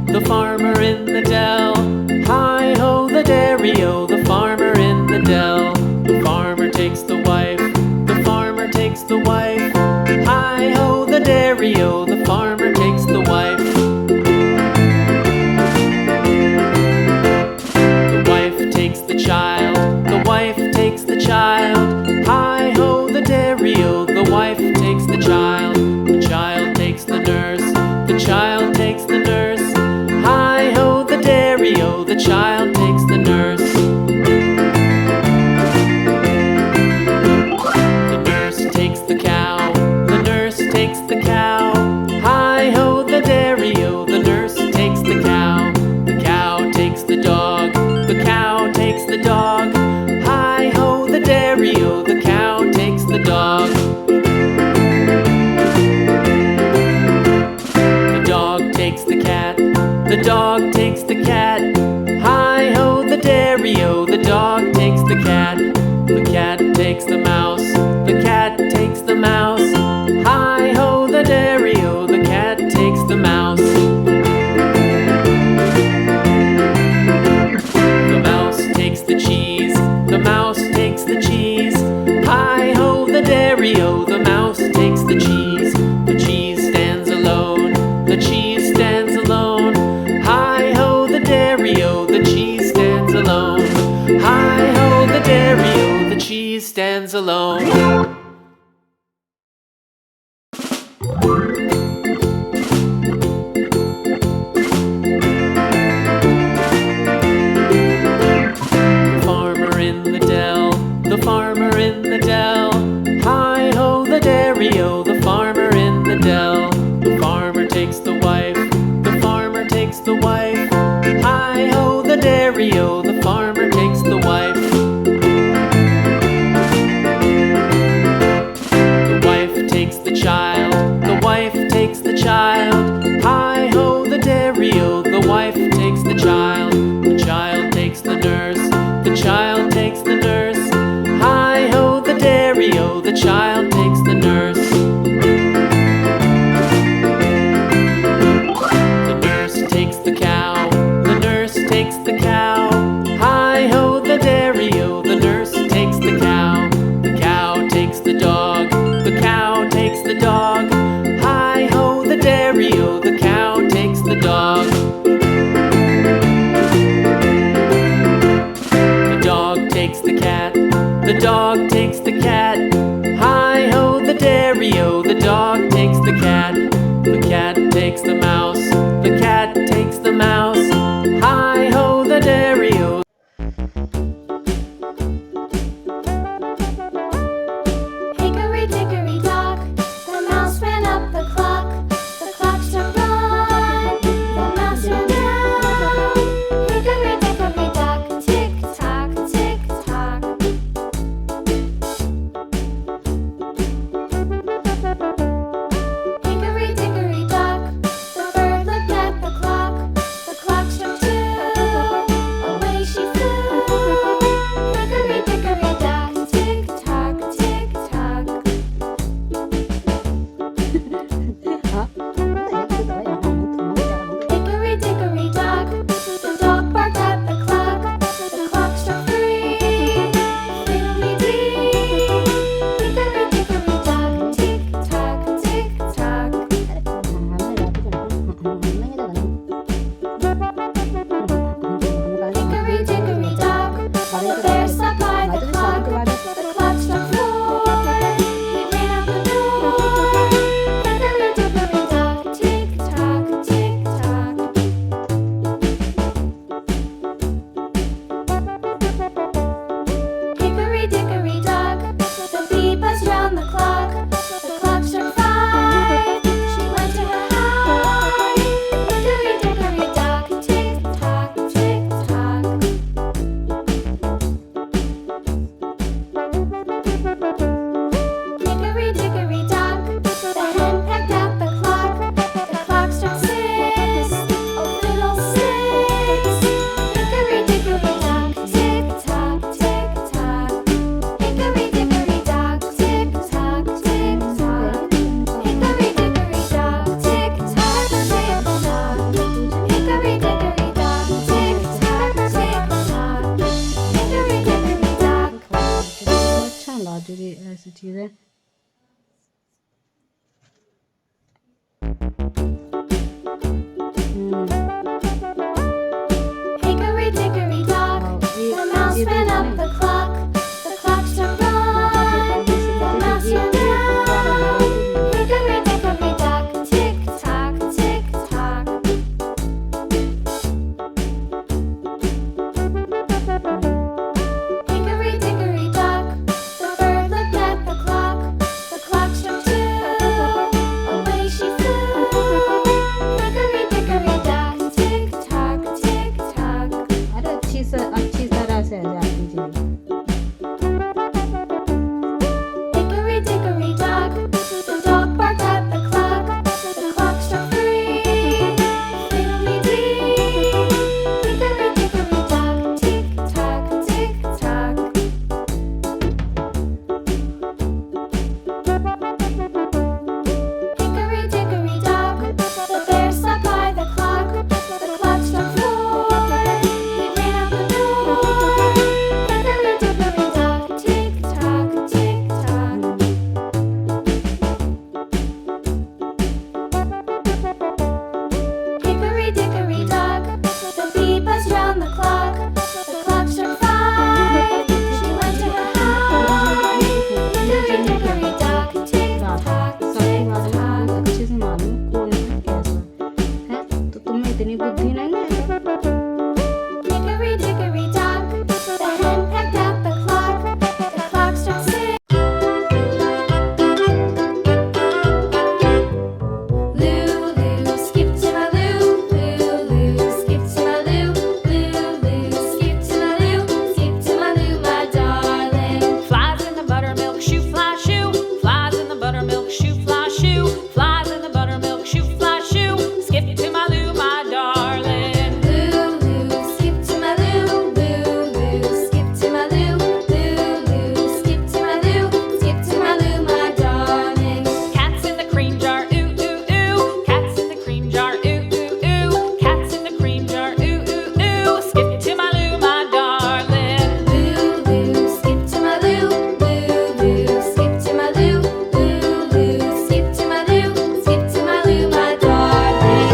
The farmer in the dell. Hi-ho, the dairy-o, the farmer in the dell. The farmer takes the wife, the farmer takes the wife. Hi-ho, the dairy-o, the farmer takes the wife. The wife takes the child, the wife takes the child. Hi-ho, the dairy-o, the wife takes the child. The child takes the nurse, the child takes the nurse. Hi-ho, the dairy-o, the child takes the nurse. The nurse takes the cow, the nurse takes the cow. Hi-ho, the dairy-o, the nurse takes the cow. The cow takes the dog, the cow takes the dog. Hi-ho, the dairy-o, the cow takes the dog. The dog takes the cat, the dog takes the cat. Hi-ho, the dairy-o, the dog takes the cat. The cat takes the mouse, the cat takes the mouse. Hi-ho, the dairy-o, the cat takes the mouse. The mouse takes the cheese, the mouse takes the cheese. Hi-ho, the dairy-o, the mouse takes the cheese. The cheese stands alone, the cheese stands alone. Hi-ho, the dairy-o, the cheese stands alone. Hi-ho, the dairy-o, the cheese stands alone. The farmer in the dell, the farmer in the dell. Hi-ho, the dairy-o, the farmer in the dell. The farmer takes the wife, the farmer takes the wife. Hi-ho, the dairy-o, the farmer takes the wife. The wife takes the child, the wife takes the child. Hi-ho, the dairy-o, the wife takes the child. The child takes the nurse, the child takes the nurse. Hi-ho, the dairy-o, the child takes the nurse. The nurse takes the cow, the nurse takes the cow. Hi-ho, the dairy-o, the nurse takes the cow. The cow takes the dog, the cow takes the dog. Hi-ho, the dairy-o, the cow takes the dog. The dog takes the cat, the dog takes the cat. Hi-ho, the dairy-o, the dog takes the cat. The cat takes the mouse, the cat takes the mouse. Hi-ho, the dairy-o. Hickory dickory dock, the mouse ran up the clock. The clock struck one, the mouse ran down. Hickory dickory dock, tick tock, tick tock. Hickory dickory dock, the bird looked at the clock. The clock struck two, away she flew. Hickory dickory dock, tick tock, tick tock. Hickory dickory dock, the dog barked at the clock. The clock struck three, fiddly-dee. Hickory dickory dock, tick tock, tick tock. Hickory dickory dock, the bear sat by the clock. The clock struck four, he ran out the door. Hickory dickory dock, tick tock, tick tock. Hickory dickory dock, the dog barked at the clock. The clock struck three, fiddly-dee. Hickory dickory dock, tick tock, tick tock. Hickory dickory dock, the bear sat by the clock. The clock struck four, he ran out the door. Hickory dickory dock, tick tock, tick tock. Hickory dickory dock, tick tock, tick tock. Hickory dickory dock, the bee buzzed round the clock. The clock struck five, she went to her hive. Hickory dickory dock, tick tock, tick tock. cheese है. Hickory dickory dock, the mouse ran up the clock. The clock struck one, the mouse ran down. Hickory dickory dock, tick tock, tick tock. Hickory dickory dock, the bird looked at the clock. The clock struck two, away she flew. Hickory dickory dock, tick tock, tick tock. अरे अच्छी तरह से जाती चाहिए. Hickory dickory dock, the dog barked at the clock. The clock struck three, fiddly-dee. Hickory dickory dock, tick tock, tick tock. Hickory dickory dock, the bear sat by the clock. The clock struck four, he ran out the door. Hickory dickory dock, tick tock, tick tock. Hickory dickory dock, the bee buzzed round the clock. The clock struck five, she went to her hive. Hickory dickory dock, tick tock, सबके tick बारे में tock. बहुत अच्छे से मालूम कोई भी कैसा है. तो तुम्हें इतनी बुद्धि नहीं है क्या? Hickory dickory dock, the hen pecked at the clock. The clock struck six. Lulu, skip to my loo. Lulu, skip to my loo. Lulu, skip to my loo. Skip to my loo, my darling. Flies in the buttermilk shoe, fly shoe. Flies in the buttermilk shoe, fly shoe. Flies in the buttermilk shoe, fly shoe. Skip to my loo, my darling. Lulu, skip to my loo. Lulu, skip to my loo. Lulu, skip to my loo. Skip to my loo, my darling. Cats in the cream jar, ooh ooh ooh. Cats in the cream jar, ooh ooh ooh. Cats in the cream jar, ooh ooh ooh. Skip to my loo, my darling. Lulu, skip to my loo. Lulu, skip to my loo. Lulu, skip to my loo. Skip to my loo, my darling.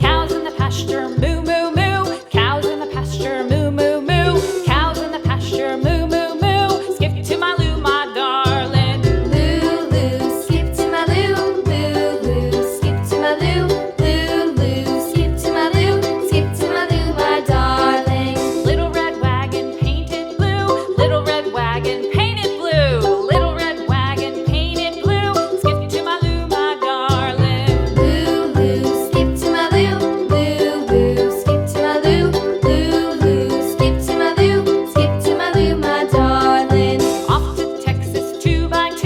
Cows in the pasture, moo moo moo. Cows in the pasture, moo moo moo. Cows in the pasture, moo moo moo. Skip to my loo, my darling. Lulu, skip to my loo. Lulu, skip to my loo. Lulu, skip to my loo. Skip to my loo, my darling. Little red wagon painted blue. Little red wagon painted blue. Little red wagon painted blue. Skip to my loo, my darling. Lulu, skip to my loo. Lulu, skip to my loo. Lulu, skip to my loo. Skip to my loo, my darling. Off to Texas 2x2.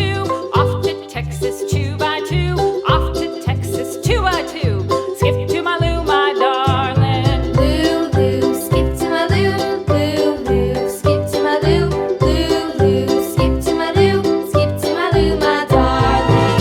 Off to Texas 2x2. Off to Texas 2x2. Skip to my loo, my darling. Lulu, skip to my loo. Lulu, skip to my loo. Lulu, skip to my loo. Skip to my loo, my darling.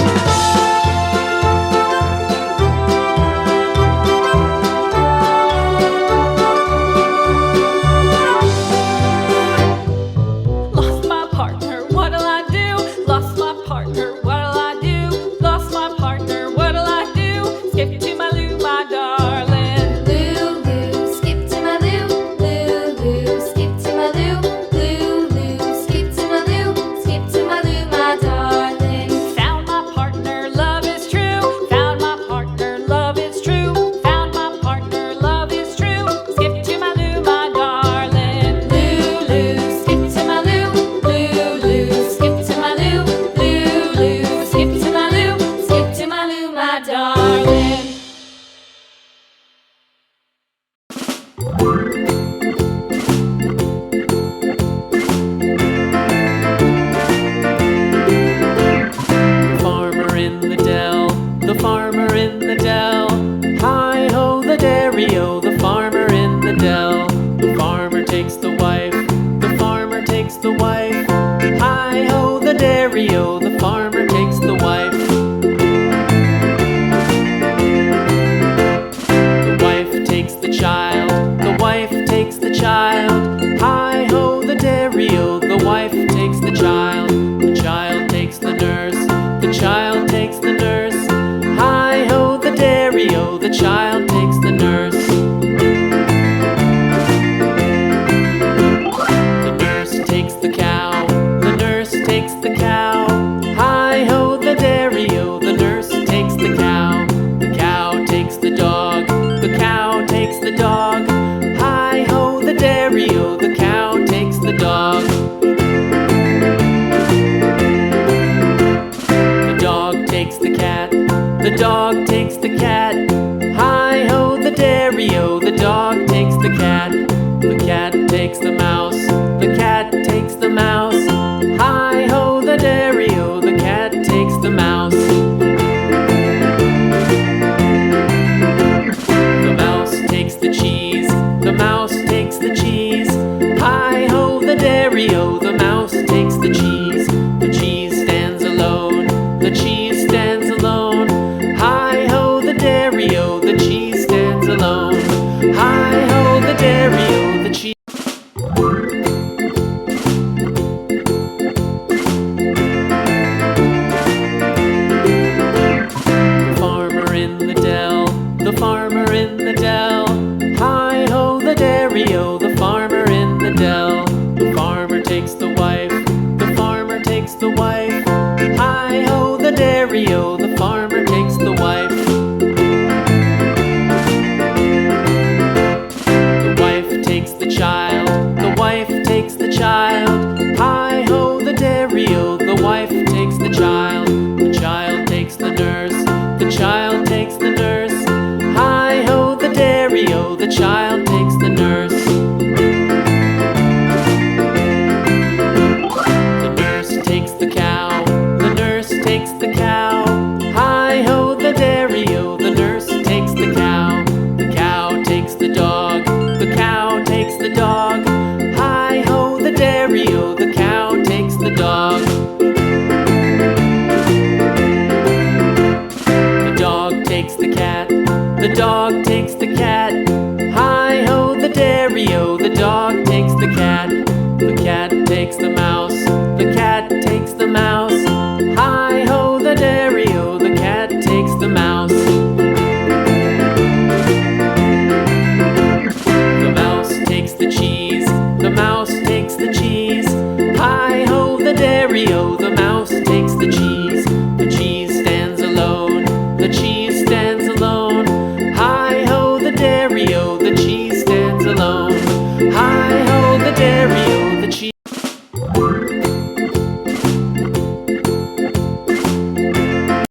Lost my partner, what'll I do? Lost my partner, what'll I do? Lost my partner, what'll I do? Skip to my loo, my darling. Lulu, skip to my loo. Lulu, skip to my loo. Lulu, skip to my loo. Skip to my loo, my darling. Found my partner, love is true. Found my partner, love is true. Found my partner, love is true. Skip to my loo, my darling. Lulu, skip to my loo. Lulu, skip to my loo. Lulu, skip to my loo. Skip to my loo, my darling. Farmer in the dell, the farmer in the dell. Hi ho the dairy-o, the farmer in the dell. The farmer takes the wife, the farmer takes the wife. Hi ho the dairy-o, the farmer takes the wife. dog takes the cat. The dog takes the cat. Hi-ho the dairy-o, the dog takes the cat. The cat takes the mouse. The cat takes the mouse. Hi-ho the dairy-o, the cat takes the mouse. The mouse takes the cheese. The mouse takes the cheese. Hi-ho the dairy-o, the mouse takes the cheese. The cheese stands alone. The cheese stands alone. Hi-ho the dairy-o, the cheese stands alone. Hi-ho the dairy-o, the cheese. The farmer in the dell. The farmer in the dell. Hi-ho the dairy-o, the farmer in the dell. The farmer takes the wife. The farmer takes the wife. Hi-ho the dairy-o, the farmer takes the wife. The wife takes the child. The wife takes the child. Hi-ho the dairy-o, the wife takes the child. The child takes the nurse. The child takes the nurse. Hi-ho the dairy-o, the child takes the nurse. The nurse takes the cow. The nurse takes the cow. Hi-ho the dairy-o, the nurse takes the cow. The cow takes the dog. The cow takes the dog. Hi-ho the dairy-o, the cow takes the dog. The dog takes the cat. The dog takes the cat. Hi-ho the dairy-o, the dog takes the cat. The cat takes the mouse. The cat takes the mouse. Hi-ho the dairy-o, the cat takes the mouse. The mouse takes the cheese. The mouse takes the cheese. Hi-ho the dairy-o, the mouse takes the cheese. The cheese stands alone. The cheese stands alone. Hi-ho the dairy-o, the cheese stands alone. Hi-ho the dairy-o, the cheese.